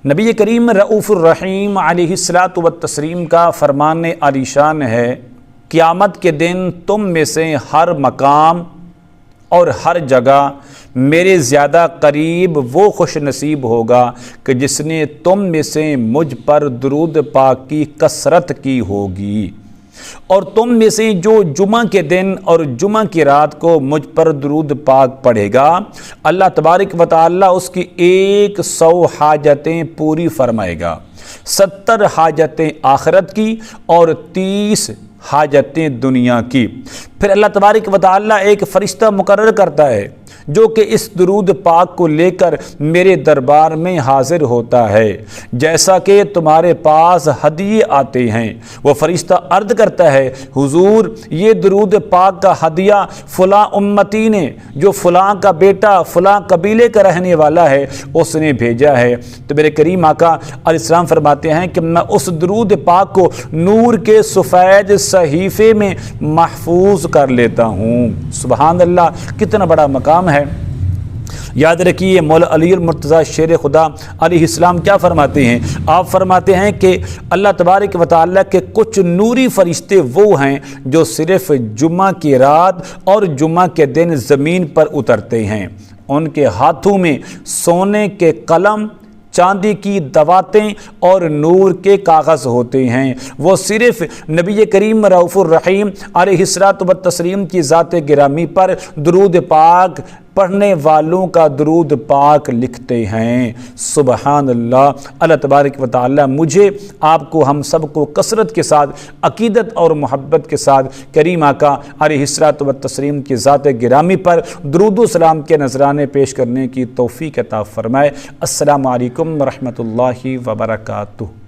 نبی کریم رؤوف الرحیم علیہ الصلاۃ والتسلیم کا فرمان عالی شان ہے، قیامت کے دن تم میں سے ہر مقام اور ہر جگہ میرے زیادہ قریب وہ خوش نصیب ہوگا کہ جس نے تم میں سے مجھ پر درود پاک کی کثرت کی ہوگی، اور تم میں سے جو جمعہ کے دن اور جمعہ کی رات کو مجھ پر درود پاک پڑھے گا، اللہ تبارک و تعالی اس کی 100 حاجتیں پوری فرمائے گا، 70 حاجتیں آخرت کی اور 30 حاجتیں دنیا کی۔ پھر اللہ تبارک و تعالی ایک فرشتہ مقرر کرتا ہے جو کہ اس درود پاک کو لے کر میرے دربار میں حاضر ہوتا ہے، جیسا کہ تمہارے پاس ہدیے آتے ہیں۔ وہ فرشتہ عرض کرتا ہے، حضور یہ درود پاک کا ہدیہ فلاں امتی نے، جو فلاں کا بیٹا فلاں قبیلے کا رہنے والا ہے، اس نے بھیجا ہے۔ تو میرے کریم آقا علیہ السلام فرماتے ہیں کہ میں اس درود پاک کو نور کے سفید صحیفے میں محفوظ کر لیتا ہوں۔ سبحان اللہ، کتنا بڑا مقام ہے۔ یاد رکھیے مولا علی المرتضیٰ شیر خدا علیہ السلام کیا فرماتے ہیں؟ آپ فرماتے ہیں کہ اللہ تبارک و تعالیٰ کے کچھ نوری فرشتے وہ ہیں جو صرف جمعہ کی رات اور جمعہ کے دن زمین پر اترتے ہیں۔ ان کے ہاتھوں میں سونے کے قلم، چاندی کی دواتیں اور نور کے کاغذ ہوتے ہیں۔ وہ صرف نبی کریم رؤوف الرحیم علیہ الصلاۃ والتسلیم کی ذات گرامی پر درود پاک پڑھنے والوں کا درود پاک لکھتے ہیں۔ سبحان اللہ۔ اللہ تبارک و تعالی مجھے، آپ کو، ہم سب کو کثرت کے ساتھ عقیدت اور محبت کے ساتھ کریم آقا علیہ الصلاۃ والتسلیم کی ذات گرامی پر درود و سلام کے نذرانے پیش کرنے کی توفیق عطا فرمائے۔ السلام علیکم ورحمۃ اللہ وبرکاتہ۔